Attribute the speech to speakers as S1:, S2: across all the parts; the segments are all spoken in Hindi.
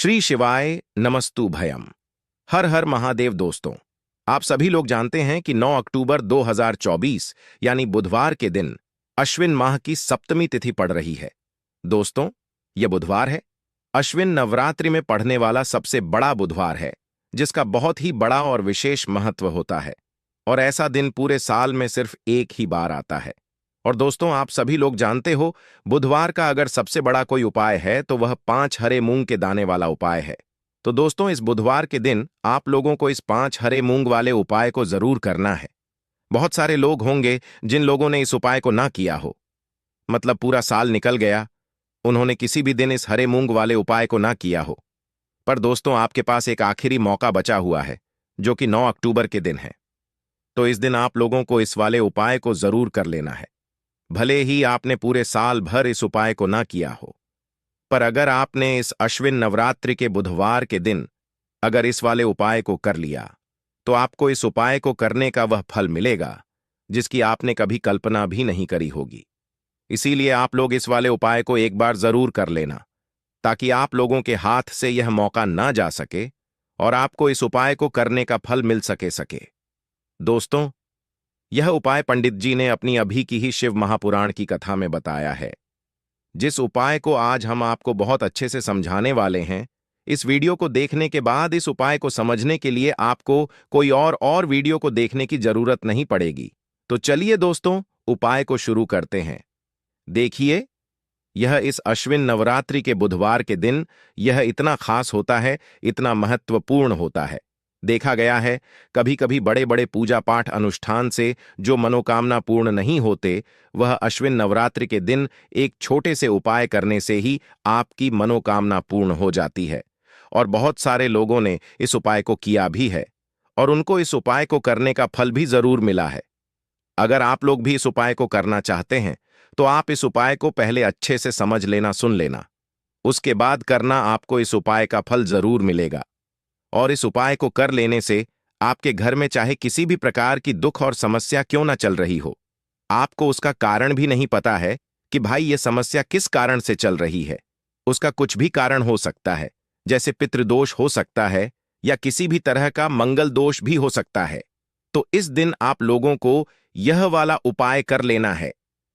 S1: श्री शिवाय नमस्तु भयम। हर हर महादेव। दोस्तों, आप सभी लोग जानते हैं कि 9 अक्टूबर 2024 यानी बुधवार के दिन अश्विन माह की सप्तमी तिथि पड़ रही है। दोस्तों, यह बुधवार है, अश्विन नवरात्रि में पढ़ने वाला सबसे बड़ा बुधवार है, जिसका बहुत ही बड़ा और विशेष महत्व होता है। और ऐसा दिन पूरे साल में सिर्फ एक ही बार आता है। और दोस्तों, आप सभी लोग जानते हो, बुधवार का अगर सबसे बड़ा कोई उपाय है तो वह 5 हरे मूंग के दाने वाला उपाय है। तो दोस्तों, इस बुधवार के दिन आप लोगों को इस 5 हरे मूंग वाले उपाय को जरूर करना है। बहुत सारे लोग होंगे जिन लोगों ने इस उपाय को ना किया हो, मतलब पूरा साल निकल गया, उन्होंने किसी भी दिन इस हरे मूंग वाले उपाय को ना किया हो। पर दोस्तों, आपके पास एक आखिरी मौका बचा हुआ है, जो कि 9 अक्टूबर के दिन है। तो इस दिन आप लोगों को इस वाले उपाय को जरूर कर लेना है। भले ही आपने पूरे साल भर इस उपाय को ना किया हो, पर अगर आपने इस अश्विन नवरात्रि के बुधवार के दिन अगर इस वाले उपाय को कर लिया, तो आपको इस उपाय को करने का वह फल मिलेगा जिसकी आपने कभी कल्पना भी नहीं करी होगी। इसीलिए आप लोग इस वाले उपाय को एक बार जरूर कर लेना, ताकि आप लोगों के हाथ से यह मौका ना जा सके और आपको इस उपाय को करने का फल मिल सके। दोस्तों, यह उपाय पंडित जी ने अपनी अभी की ही शिव महापुराण की कथा में बताया है। जिस उपाय को आज हम आपको बहुत अच्छे से समझाने वाले हैं, इस वीडियो को देखने के बाद इस उपाय को समझने के लिए आपको कोई और वीडियो को देखने की जरूरत नहीं पड़ेगी। तो चलिए दोस्तों, उपाय को शुरू करते हैं। देखिए, यह इस अश्विन नवरात्रि के बुधवार के दिन यह इतना खास होता है, इतना महत्वपूर्ण होता है। देखा गया है, कभी कभी बड़े बड़े पूजा पाठ अनुष्ठान से जो मनोकामना पूर्ण नहीं होते, वह अश्विन नवरात्रि के दिन एक छोटे से उपाय करने से ही आपकी मनोकामना पूर्ण हो जाती है। और बहुत सारे लोगों ने इस उपाय को किया भी है और उनको इस उपाय को करने का फल भी जरूर मिला है। अगर आप लोग भी इस उपाय को करना चाहते हैं, तो आप इस उपाय को पहले अच्छे से समझ लेना, सुन लेना, उसके बाद करना। आपको इस उपाय का फल जरूर मिलेगा। और इस उपाय को कर लेने से आपके घर में चाहे किसी भी प्रकार की दुख और समस्या क्यों ना चल रही हो, आपको उसका कारण भी नहीं पता है कि भाई ये समस्या किस कारण से चल रही है। उसका कुछ भी कारण हो सकता है, जैसे पितृदोष हो सकता है या किसी भी तरह का मंगल दोष भी हो सकता है। तो इस दिन आप लोगों को यह वाला उपाय कर लेना है।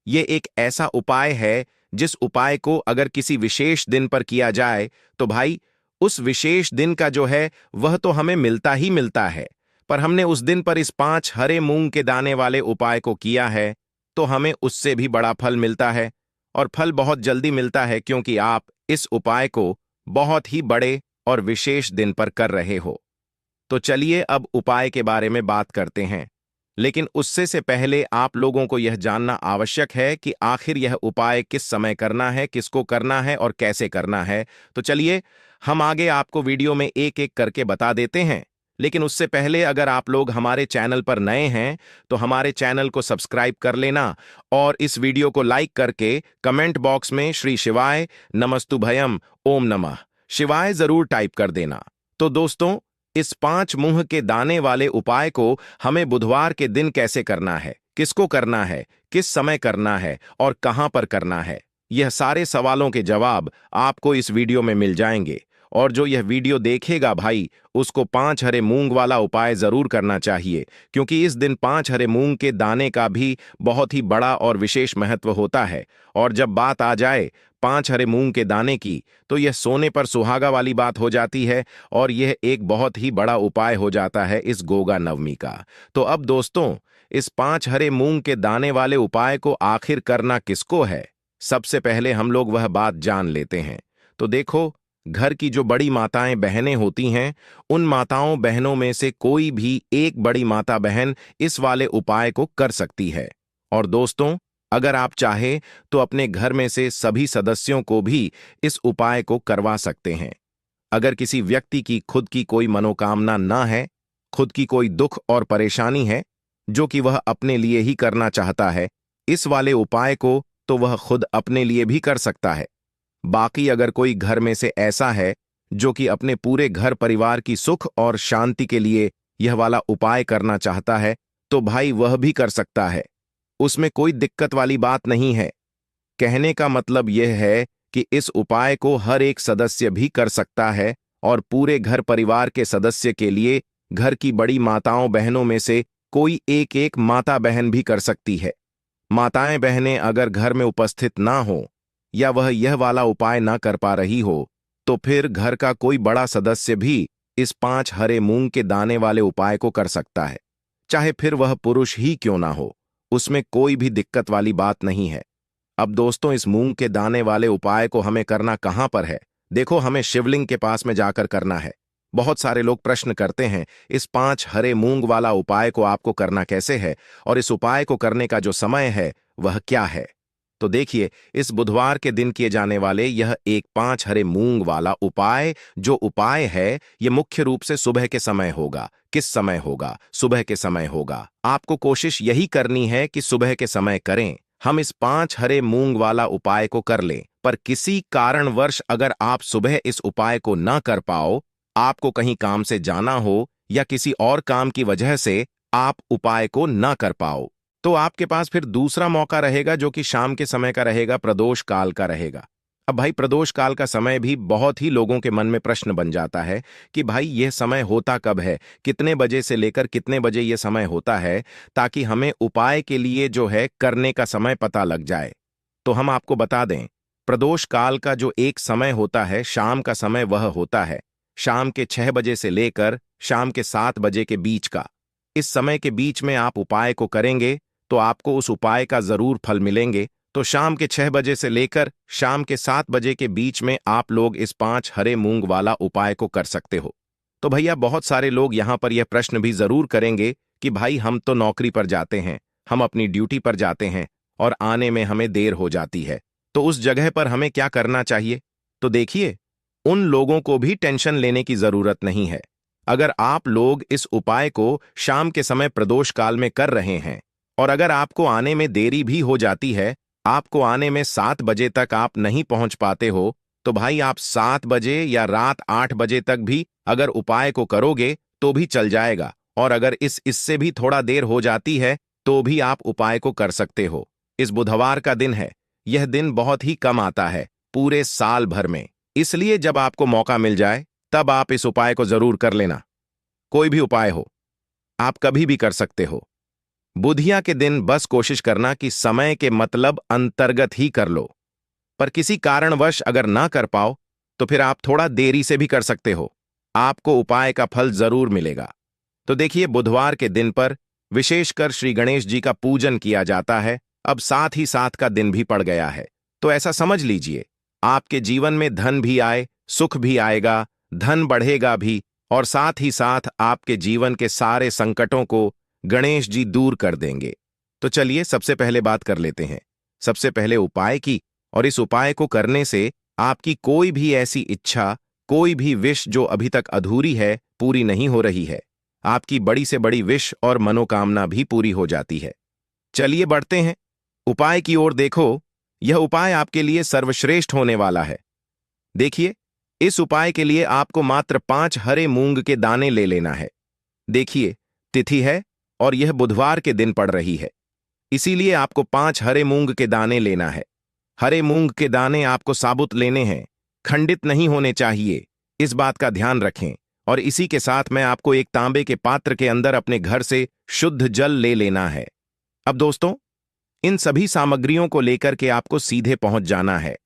S1: ये एक ऐसा उपाय है जिस उपाय को अगर किसी विशेष दिन पर किया जाए, तो भाई उस विशेष दिन का जो है वह तो हमें मिलता ही मिलता है। पर हमने उस दिन पर इस 5 हरे मूंग के दाने वाले उपाय को किया है, तो हमें उससे भी बड़ा फल मिलता है। और फल बहुत जल्दी मिलता है, क्योंकि आप इस उपाय को बहुत ही बड़े और विशेष दिन पर कर रहे हो। तो चलिए अब उपाय के बारे में बात करते हैं। लेकिन उससे से पहले आप लोगों को यह जानना आवश्यक है कि आखिर यह उपाय किस समय करना है, किसको करना है और कैसे करना है। तो चलिए हम आगे आपको वीडियो में एक एक करके बता देते हैं। लेकिन उससे पहले अगर आप लोग हमारे चैनल पर नए हैं, तो हमारे चैनल को सब्सक्राइब कर लेना और इस वीडियो को लाइक करके कमेंट बॉक्स में श्री शिवाय नमस्तु भयम ओम नमः शिवाय जरूर टाइप कर देना। तो दोस्तों, इस 5 मुंह के दाने वाले उपाय को हमें बुधवार के दिन कैसे करना है, किसको करना है, किस समय करना है और कहां पर करना है, यह सारे सवालों के जवाब आपको इस वीडियो में मिल जाएंगे। और जो यह वीडियो देखेगा भाई, उसको 5 हरे मूंग वाला उपाय जरूर करना चाहिए, क्योंकि इस दिन 5 हरे मूंग के दाने का भी बहुत ही बड़ा और विशेष महत्व होता है। और जब बात आ जाए 5 हरे मूंग के दाने की, तो यह सोने पर सुहागा वाली बात हो जाती है और यह एक बहुत ही बड़ा उपाय हो जाता है इस गोगा नवमी का। तो अब दोस्तों, इस 5 हरे मूंग के दाने वाले उपाय को आखिर करना किसको है, सबसे पहले हम लोग वह बात जान लेते हैं। तो देखो, घर की जो बड़ी माताएं बहनें होती हैं, उन माताओं बहनों में से कोई भी एक बड़ी माता बहन इस वाले उपाय को कर सकती है। और दोस्तों, अगर आप चाहे तो अपने घर में से सभी सदस्यों को भी इस उपाय को करवा सकते हैं। अगर किसी व्यक्ति की खुद की कोई मनोकामना ना है, खुद की कोई दुख और परेशानी है जो कि वह अपने लिए ही करना चाहता है, इस वाले उपाय को तो वह खुद अपने लिए भी कर सकता है। बाकी अगर कोई घर में से ऐसा है जो कि अपने पूरे घर परिवार की सुख और शांति के लिए यह वाला उपाय करना चाहता है, तो भाई वह भी कर सकता है। उसमें कोई दिक्कत वाली बात नहीं है। कहने का मतलब यह है कि इस उपाय को हर एक सदस्य भी कर सकता है और पूरे घर परिवार के सदस्य के लिए घर की बड़ी माताओं बहनों में से कोई एक एक माता बहन भी कर सकती है। माताएं बहनें अगर घर में उपस्थित ना हो या वह यह वाला उपाय ना कर पा रही हो तो फिर घर का कोई बड़ा सदस्य भी इस 5 हरे मूंग के दाने वाले उपाय को कर सकता है, चाहे फिर वह पुरुष ही क्यों ना हो, उसमें कोई भी दिक्कत वाली बात नहीं है। अब दोस्तों, इस मूंग के दाने वाले उपाय को हमें करना कहां पर है? देखो, हमें शिवलिंग के पास में जाकर करना है। बहुत सारे लोग प्रश्न करते हैं, इस 5 हरे मूंग वाला उपाय को आपको करना कैसे है और इस उपाय को करने का जो समय है वह क्या है? तो देखिए, इस बुधवार के दिन किए जाने वाले यह एक 5 हरे मूंग वाला उपाय जो उपाय है, ये मुख्य रूप से सुबह के समय होगा। किस समय होगा? सुबह के समय होगा। आपको कोशिश यही करनी है कि सुबह के समय करें। हम इस 5 हरे मूंग वाला उपाय को कर लें, पर किसी कारणवश अगर आप सुबह इस उपाय को ना कर पाओ, आपको कहीं काम से जाना हो या किसी और काम की वजह से आप उपाय को ना कर पाओ, तो आपके पास फिर दूसरा मौका रहेगा जो कि शाम के समय का रहेगा, प्रदोष काल का रहेगा। अब भाई, प्रदोष काल का समय भी बहुत ही लोगों के मन में प्रश्न बन जाता है कि भाई यह समय होता कब है, कितने बजे से लेकर कितने बजे यह समय होता है, ताकि हमें उपाय के लिए जो है करने का समय पता लग जाए। तो हम आपको बता दें, प्रदोष काल का जो एक समय होता है, शाम का समय, वह होता है शाम के 6 बजे से लेकर शाम के 7 बजे के बीच का। इस समय के बीच में आप उपाय को करेंगे तो आपको उस उपाय का जरूर फल मिलेंगे। तो शाम के 6 बजे से लेकर शाम के 7 बजे के बीच में आप लोग इस 5 हरे मूंग वाला उपाय को कर सकते हो। तो भैया, बहुत सारे लोग यहां पर यह प्रश्न भी जरूर करेंगे कि भाई हम तो नौकरी पर जाते हैं, हम अपनी ड्यूटी पर जाते हैं और आने में हमें देर हो जाती है, तो उस जगह पर हमें क्या करना चाहिए? तो देखिए, उन लोगों को भी टेंशन लेने की जरूरत नहीं है। अगर आप लोग इस उपाय को शाम के समय प्रदोष काल में कर रहे हैं और अगर आपको आने में देरी भी हो जाती है, आपको आने में 7 बजे तक आप नहीं पहुंच पाते हो, तो भाई आप 7 बजे या रात 8 बजे तक भी अगर उपाय को करोगे तो भी चल जाएगा। और अगर इससे भी थोड़ा देर हो जाती है तो भी आप उपाय को कर सकते हो। इस बुधवार का दिन है, यह दिन बहुत ही कम आता है पूरे साल भर में, इसलिए जब आपको मौका मिल जाए तब आप इस उपाय को जरूर कर लेना। कोई भी उपाय हो, आप कभी भी कर सकते हो। बुधिया के दिन बस कोशिश करना कि समय के मतलब अंतर्गत ही कर लो, पर किसी कारणवश अगर ना कर पाओ तो फिर आप थोड़ा देरी से भी कर सकते हो, आपको उपाय का फल जरूर मिलेगा। तो देखिए, बुधवार के दिन पर विशेषकर श्री गणेश जी का पूजन किया जाता है। अब साथ ही साथ का दिन भी पड़ गया है, तो ऐसा समझ लीजिए आपके जीवन में धन भी आए, सुख भी आएगा, धन बढ़ेगा भी, और साथ ही साथ आपके जीवन के सारे संकटों को गणेश जी दूर कर देंगे। तो चलिए सबसे पहले बात कर लेते हैं, सबसे पहले उपाय की। और इस उपाय को करने से आपकी कोई भी ऐसी इच्छा, कोई भी विश जो अभी तक अधूरी है, पूरी नहीं हो रही है, आपकी बड़ी से बड़ी विश और मनोकामना भी पूरी हो जाती है। चलिए बढ़ते हैं उपाय की ओर। देखो, यह उपाय आपके लिए सर्वश्रेष्ठ होने वाला है। देखिए, इस उपाय के लिए आपको मात्र 5 हरे मूंग के दाने ले लेना है। देखिए, तिथि है और यह बुधवार के दिन पड़ रही है, इसीलिए आपको 5 हरे मूंग के दाने लेना है। हरे मूंग के दाने आपको साबुत लेने हैं, खंडित नहीं होने चाहिए, इस बात का ध्यान रखें। और इसी के साथ मैं आपको एक तांबे के पात्र के अंदर अपने घर से शुद्ध जल ले लेना है। अब दोस्तों, इन सभी सामग्रियों को लेकर के आपको सीधे पहुंच जाना है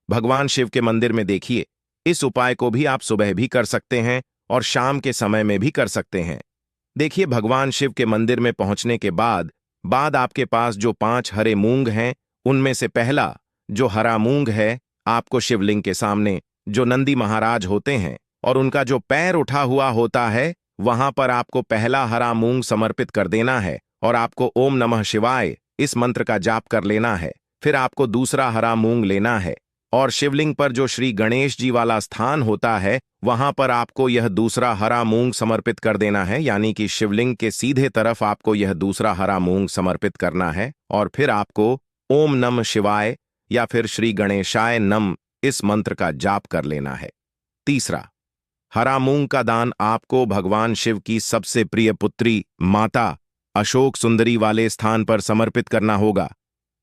S1: भगवान शिव के मंदिर में। देखिए, इस उपाय को भी आप सुबह भी कर सकते हैं और शाम के समय में भी कर सकते हैं। देखिए, भगवान शिव के मंदिर में पहुंचने के बाद आपके पास जो 5 हरे मूंग हैं, उनमें से पहला जो हरा मूंग है, आपको शिवलिंग के सामने जो नंदी महाराज होते हैं और उनका जो पैर उठा हुआ होता है, वहां पर आपको पहला हरा मूंग समर्पित कर देना है और आपको ओम नमः शिवाय इस मंत्र का जाप कर लेना है। फिर आपको दूसरा हरा मूंग लेना है और शिवलिंग पर जो श्री गणेश जी वाला स्थान होता है, वहां पर आपको यह दूसरा हरा मूंग समर्पित कर देना है, यानी कि शिवलिंग के सीधे तरफ आपको यह दूसरा हरा मूंग समर्पित करना है। और फिर आपको ओम नमः शिवाय या फिर श्री गणेशाय नम इस मंत्र का जाप कर लेना है। तीसरा, हरा मूंग का दान आपको भगवान शिव की सबसे प्रिय पुत्री माता अशोक सुंदरी वाले स्थान पर समर्पित करना होगा।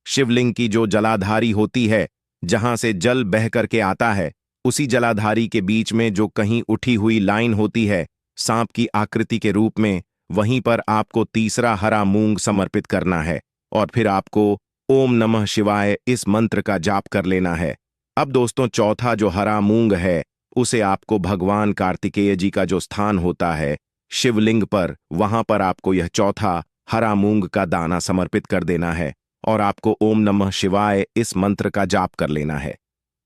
S1: शिवलिंग की जो जलाधारी होती है, जहां से जल बह करके आता है, उसी जलाधारी के बीच में जो कहीं उठी हुई लाइन होती है सांप की आकृति के रूप में, वहीं पर आपको तीसरा हरा मूंग समर्पित करना है और फिर आपको ओम नमः शिवाय इस मंत्र का जाप कर लेना है। अब दोस्तों, चौथा जो हरा मूंग है उसे आपको भगवान कार्तिकेय जी का जो स्थान होता है शिवलिंग पर, वहां पर आपको यह चौथा हरा मूंग का दाना समर्पित कर देना है और आपको ओम नमः शिवाय इस मंत्र का जाप कर लेना है।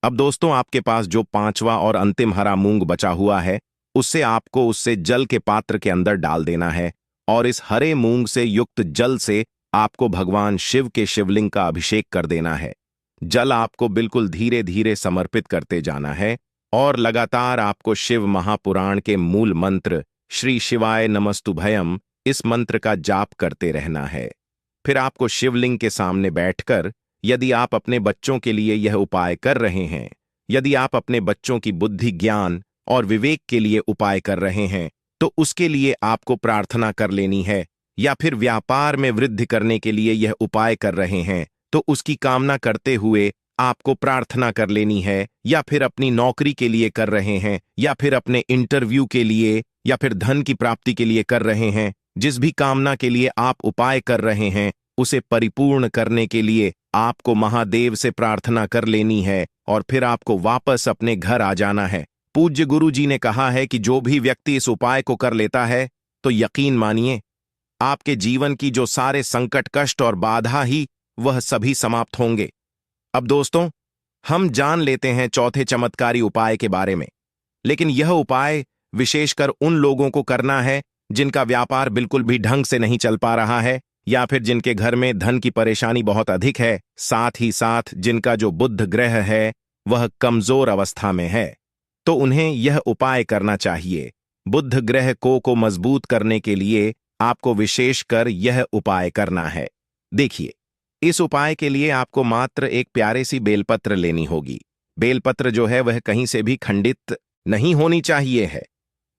S1: अब दोस्तों, आपके पास जो पांचवा और अंतिम हरा मूंग बचा हुआ है उससे जल के पात्र के अंदर डाल देना है और इस हरे मूंग से युक्त जल से आपको भगवान शिव के शिवलिंग का अभिषेक कर देना है। जल आपको बिल्कुल धीरे धीरे समर्पित करते जाना है और लगातार आपको शिव महापुराण के मूल मंत्र श्री शिवाय नमस्तुभयम इस मंत्र का जाप करते रहना है। फिर आपको शिवलिंग के सामने बैठकर, यदि आप अपने बच्चों के लिए यह उपाय कर रहे हैं, यदि आप अपने बच्चों की बुद्धि, ज्ञान और विवेक के लिए उपाय कर रहे हैं, तो उसके लिए आपको प्रार्थना कर लेनी है। या फिर व्यापार में वृद्धि करने के लिए यह उपाय कर रहे हैं तो उसकी कामना करते हुए आपको प्रार्थना कर लेनी है। या फिर अपनी नौकरी के लिए कर रहे हैं, या फिर अपने इंटरव्यू के लिए, या फिर धन की प्राप्ति के लिए कर रहे हैं, जिस भी कामना के लिए आप उपाय कर रहे हैं उसे परिपूर्ण करने के लिए आपको महादेव से प्रार्थना कर लेनी है और फिर आपको वापस अपने घर आ जाना है। पूज्य गुरु जी ने कहा है कि जो भी व्यक्ति इस उपाय को कर लेता है तो यकीन मानिए आपके जीवन की जो सारे संकट, कष्ट और बाधा ही वह सभी समाप्त होंगे। अब दोस्तों, हम जान लेते हैं चौथे चमत्कारी उपाय के बारे में, लेकिन यह उपाय विशेषकर उन लोगों को करना है जिनका व्यापार बिल्कुल भी ढंग से नहीं चल पा रहा है, या फिर जिनके घर में धन की परेशानी बहुत अधिक है, साथ ही साथ जिनका जो बुध ग्रह है वह कमजोर अवस्था में है, तो उन्हें यह उपाय करना चाहिए। बुध ग्रह को मजबूत करने के लिए आपको विशेषकर यह उपाय करना है। देखिए, इस उपाय के लिए आपको मात्र एक प्यारे सी बेलपत्र लेनी होगी। बेलपत्र जो है वह कहीं से भी खंडित नहीं होनी चाहिए है,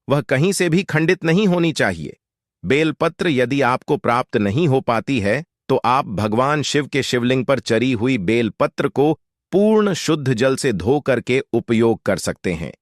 S1: वह कहीं से भी खंडित नहीं होनी चाहिए। बेलपत्र यदि आपको प्राप्त नहीं हो पाती है तो आप भगवान शिव के शिवलिंग पर चरी हुई बेलपत्र को पूर्ण शुद्ध जल से धो करके उपयोग कर सकते हैं।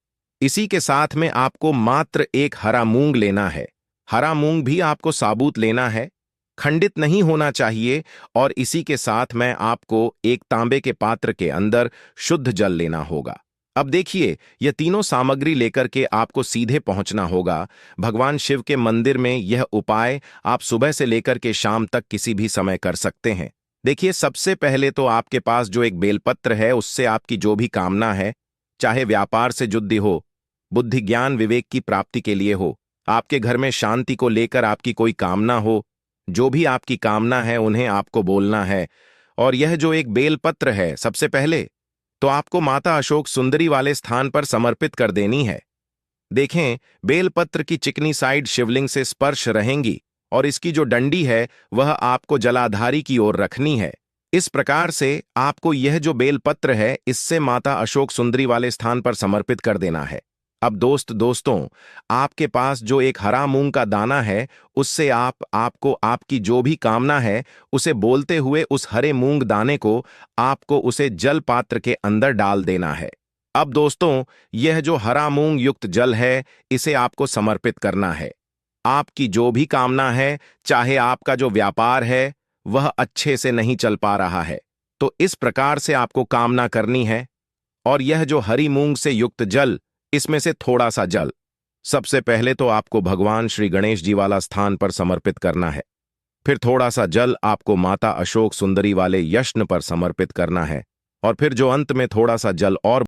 S1: इसी के साथ में आपको मात्र एक हरा मूंग लेना है। हरा मूंग भी आपको साबुत लेना है, खंडित नहीं होना चाहिए, और इसी के साथ में आपको एक तांबे के पात्र के अंदर शुद्ध जल लेना होगा। अब देखिए, यह तीनों सामग्री लेकर के आपको सीधे पहुंचना होगा भगवान शिव के मंदिर में। यह उपाय आप सुबह से लेकर के शाम तक किसी भी समय कर सकते हैं। देखिए, सबसे पहले तो आपके पास जो एक बेलपत्र है उससे आपकी जो भी कामना है, चाहे व्यापार से जुड़ी हो, बुद्धि, ज्ञान, विवेक की प्राप्ति के लिए हो, आपके घर में शांति को लेकर आपकी कोई कामना हो, जो भी आपकी कामना है उन्हें आपको बोलना है। और यह जो एक बेलपत्र है सबसे पहले तो आपको माता अशोक सुंदरी वाले स्थान पर समर्पित कर देनी है। देखें, बेलपत्र की चिकनी साइड शिवलिंग से स्पर्श रहेंगी और इसकी जो डंडी है वह आपको जलाधारी की ओर रखनी है। इस प्रकार से आपको यह जो बेलपत्र है इससे माता अशोक सुंदरी वाले स्थान पर समर्पित कर देना है। अब दोस्तों, आपके पास जो एक हरा मूंग का दाना है उससे आपको आपकी जो भी कामना है उसे बोलते हुए उस हरे मूंग दाने को आपको उसे जल पात्र के अंदर डाल देना है। अब दोस्तों, यह जो हरा मूंग युक्त जल है इसे आपको समर्पित करना है। आपकी जो भी कामना है, चाहे आपका जो व्यापार है वह अच्छे से नहीं चल पा रहा है, तो इस प्रकार से आपको कामना करनी है। और यह जो हरी मूंग से युक्त जल, इसमें से थोड़ा सा जल सबसे पहले तो आपको भगवान श्री गणेश जी वाला स्थान पर समर्पित करना है। फिर थोड़ा सा जल आपको माता अशोक सुंदरी वाले यष्न पर समर्पित करना है और फिर जो अंत में थोड़ा सा जल और